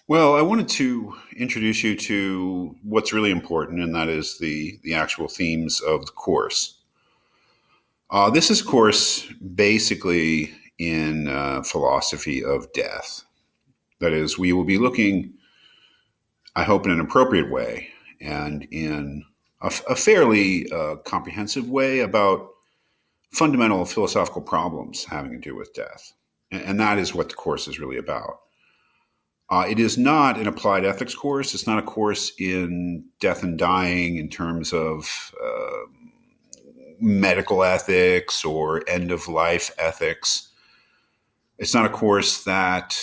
Well, I wanted to introduce you to what's really important, and that is the actual themes of the course. This is a course basically in philosophy of death. That is, we will be looking, I hope, in an appropriate way and in a fairly comprehensive way about fundamental philosophical problems having to do with death. And that is what the course is really about. It is not an applied ethics course. It's not a course in death and dying in terms of medical ethics or end of life ethics. It's not a course that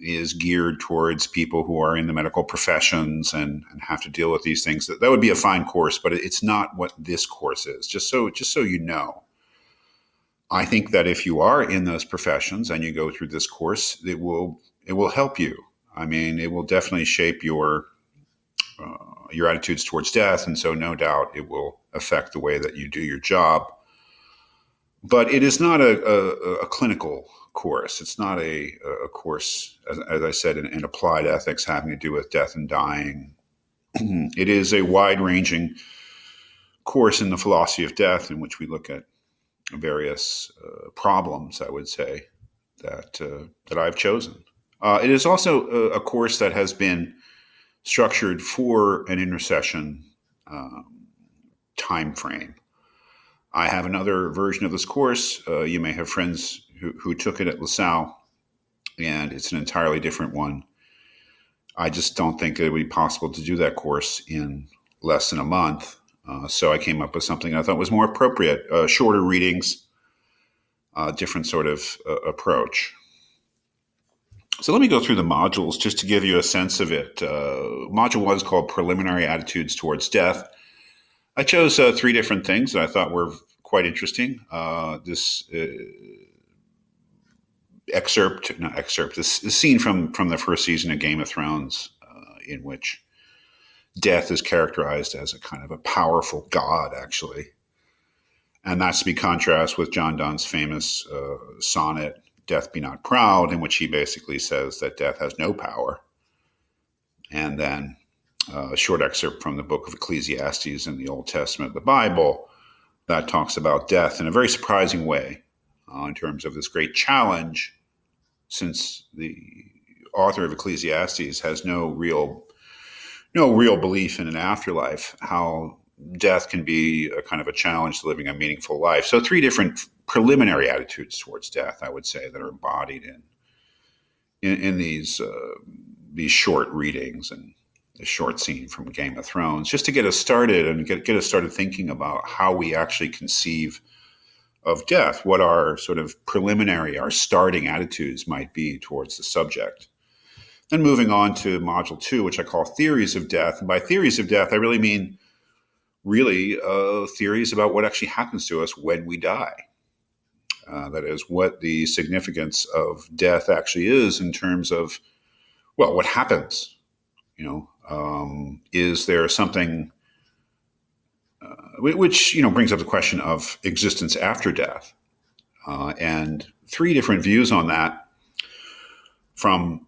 is geared towards people who are in the medical professions and have to deal with these things. That would be a fine course, but it's not what this course is. Just so you know. I think that if you are in those professions and you go through this course, it will help you. I mean, it will definitely shape your attitudes towards death, and so no doubt it will affect the way that you do your job. But it is not a clinical course. It's not a course, as I said, in applied ethics having to do with death and dying. It is a wide-ranging course in the philosophy of death in which we look at various problems, I would say, that I've chosen. It is also a course that has been structured for an intercession time frame. I have another version of this course. You may have friends who took it at LaSalle, and it's an entirely different one. I just don't think it would be possible to do that course in less than a month. So I came up with something I thought was more appropriate, shorter readings, different sort of approach. So let me go through the modules just to give you a sense of it. Module 1 is called Preliminary Attitudes Towards Death. I chose 3 different things that I thought were quite interesting. This scene from the first season of Game of Thrones, in which death is characterized as a kind of a powerful god, actually. And that's to be contrasted with John Donne's famous sonnet, Death Be Not Proud, in which he basically says that death has no power. And then a short excerpt from the book of Ecclesiastes in the Old Testament, the Bible, that talks about death in a very surprising way in terms of this great challenge, since the author of Ecclesiastes has no real belief in an afterlife, how death can be a kind of a challenge to living a meaningful life. So 3 different preliminary attitudes towards death, I would say, that are embodied in these short readings and the short scene from Game of Thrones, just to get us started and get us started thinking about how we actually conceive of death, what our sort of preliminary, our starting attitudes might be towards the subject. Then moving on to Module 2, which I call Theories of Death. And by theories of death, I really mean theories about what actually happens to us when we die. That is, what the significance of death actually is in terms of, well, what happens? Is there something which brings up the question of existence after death, and 3 different views on that, from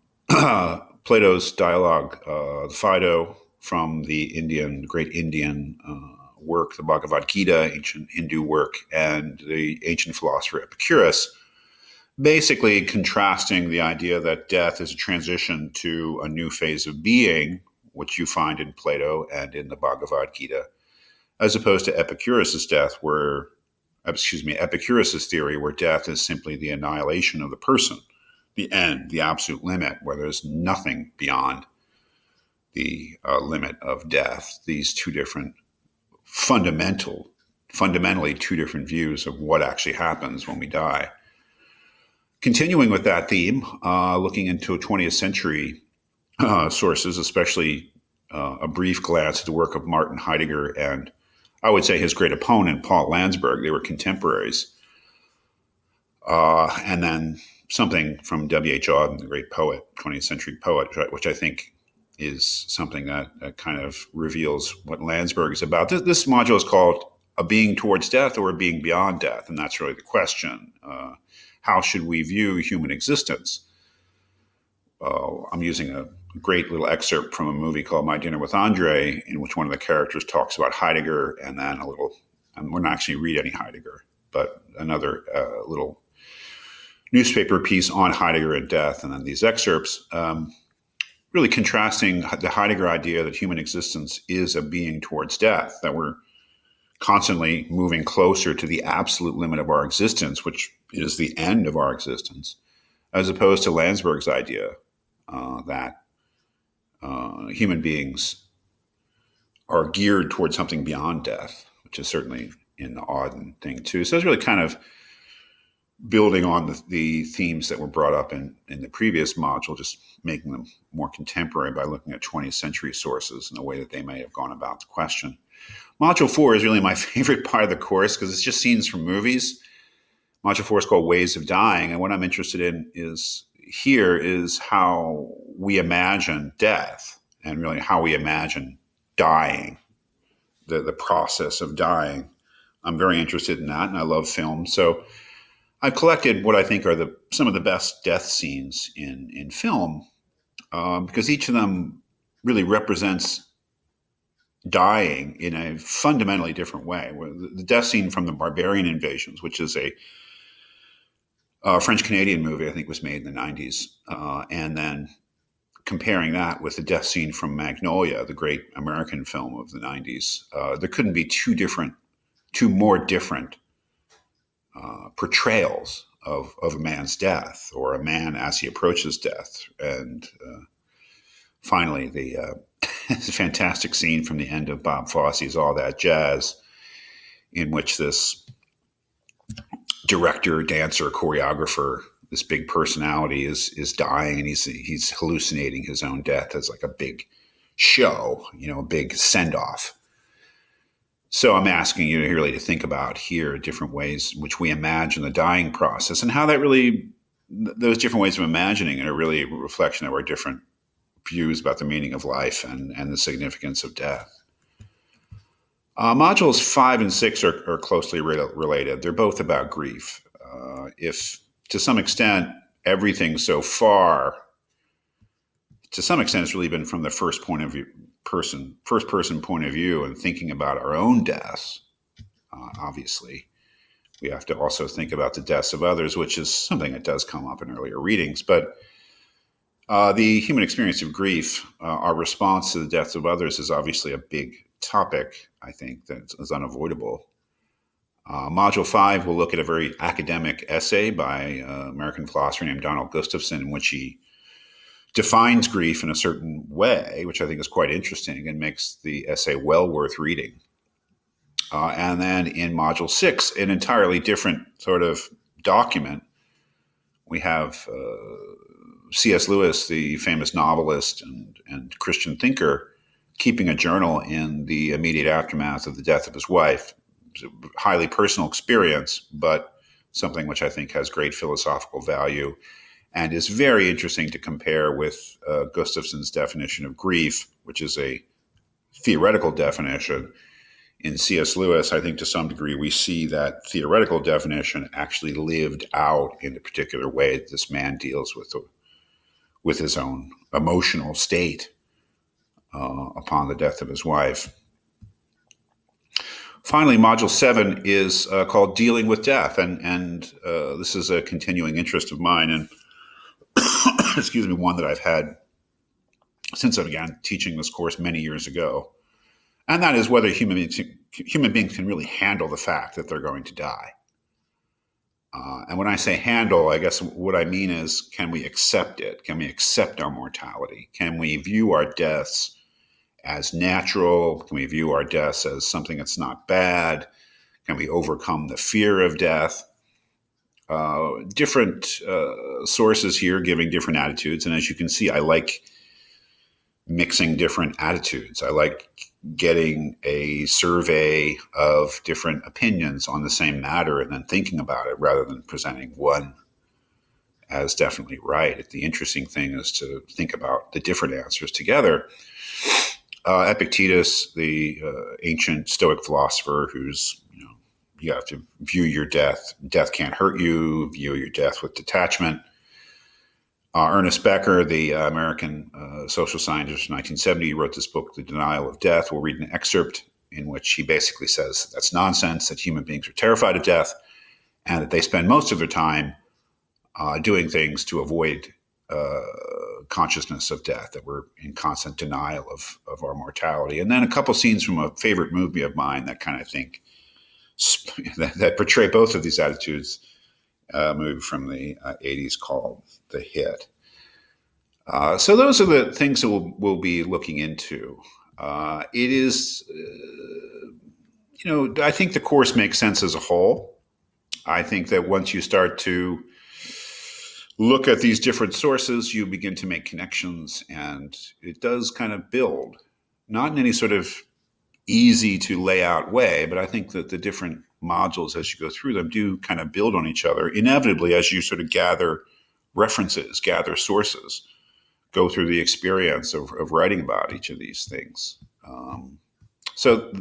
Plato's dialogue, the Phaedo, from the great Indian work, the Bhagavad Gita, ancient Hindu work, and the ancient philosopher Epicurus, basically contrasting the idea that death is a transition to a new phase of being, which you find in Plato and in the Bhagavad Gita, as opposed to Epicurus's theory, where death is simply the annihilation of the person, the end, the absolute limit, where there's nothing beyond the limit of death. These 2 different fundamentally 2 different views of what actually happens when we die. Continuing with that theme, looking into 20th century sources, especially a brief glance at the work of Martin Heidegger and, I would say, his great opponent, Paul Landsberg. They were contemporaries. And then something from W.H. Auden, the great poet, 20th century poet, which I think is something that kind of reveals what Landsberg is about. This module is called A Being Towards Death or A Being Beyond Death, and that's really the question. How should we view human existence? I'm using a great little excerpt from a movie called My Dinner with Andre, in which one of the characters talks about Heidegger, and then and we're not actually read any Heidegger, but another little newspaper piece on Heidegger and death, and then these excerpts, really contrasting the Heidegger idea that human existence is a being towards death, that we're constantly moving closer to the absolute limit of our existence, which is the end of our existence, as opposed to Landsberg's idea that human beings are geared towards something beyond death, which is certainly an Auden thing too. So it's really kind of building on the themes that were brought up in the previous module, just making them more contemporary by looking at 20th century sources and the way that they may have gone about the question. Module 4 is really my favorite part of the course because it's just scenes from movies. Module 4 is called Ways of Dying, and what I'm interested in is how we imagine death and really how we imagine dying, the process of dying. I'm very interested in that, and I love film. So I've collected what I think are some of the best death scenes in film because each of them really represents dying in a fundamentally different way. The death scene from the Barbarian Invasions, which is a French-Canadian movie, I think was made in the 90s, and then comparing that with the death scene from Magnolia, the great American film of the 90s, there couldn't be two more different portrayals of a man's death or a man as he approaches death. And finally, the fantastic scene from the end of Bob Fosse's All That Jazz, in which this director, dancer, choreographer, this big personality is dying, and he's hallucinating his own death as like a big show, a big send-off. So I'm asking you really to think about here different ways in which we imagine the dying process and how those different ways of imagining are really a reflection of our different views about the meaning of life and the significance of death. Modules 5 and 6 are closely related. They're both about grief. If to some extent everything so far, to some extent, it's really been from the first person point of view and thinking about our own deaths. Obviously, we have to also think about the deaths of others, which is something that does come up in earlier readings. But the human experience of grief, our response to the deaths of others, is obviously a big topic, I think, that is unavoidable. Module 5 will look at a very academic essay by an American philosopher named Donald Gustafson, in which he defines grief in a certain way, which I think is quite interesting and makes the essay well worth reading. And then in Module 6, an entirely different sort of document, we have C.S. Lewis, the famous novelist and Christian thinker, keeping a journal in the immediate aftermath of the death of his wife. It's a highly personal experience, but something which I think has great philosophical value and is very interesting to compare with Gustafson's definition of grief, which is a theoretical definition. In C.S. Lewis, I think to some degree we see that theoretical definition actually lived out in the particular way that this man deals with his own emotional state upon the death of his wife. Finally, Module 7 is called Dealing with Death, and this is a continuing interest of mine, and excuse me, one that I've had since I began teaching this course many years ago, and that is whether human beings can really handle the fact that they're going to die. And when I say handle, I guess what I mean is, can we accept it? Can we accept our mortality? Can we view our deaths as natural? Can we view our deaths as something that's not bad? Can we overcome the fear of death? Different sources here giving different attitudes. And as you can see, I like mixing different attitudes. I like getting a survey of different opinions on the same matter and then thinking about it rather than presenting one as definitely right. The interesting thing is to think about the different answers together. Epictetus, the ancient Stoic philosopher, who's, you have to view your death. Death can't hurt you. View your death with detachment. Ernest Becker, the American social scientist from 1970, wrote this book, The Denial of Death. We'll read an excerpt in which he basically says that's nonsense, that human beings are terrified of death, and that they spend most of their time doing things to avoid consciousness of death, that we're in constant denial of our mortality. And then a couple scenes from a favorite movie of mine that kind of think that portray both of these attitudes. Movie from the 80s called The Hit. So those are the things that we'll be looking into. It is, I think the course makes sense as a whole. I think that once you start to look at these different sources, you begin to make connections, and it does kind of build, not in any sort of easy to lay out way, but I think that the different modules as you go through them do kind of build on each other inevitably as you sort of gather references, gather sources, go through the experience of writing about each of these things. So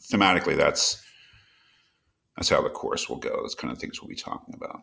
thematically, that's how the course will go. That's kind of things we'll be talking about.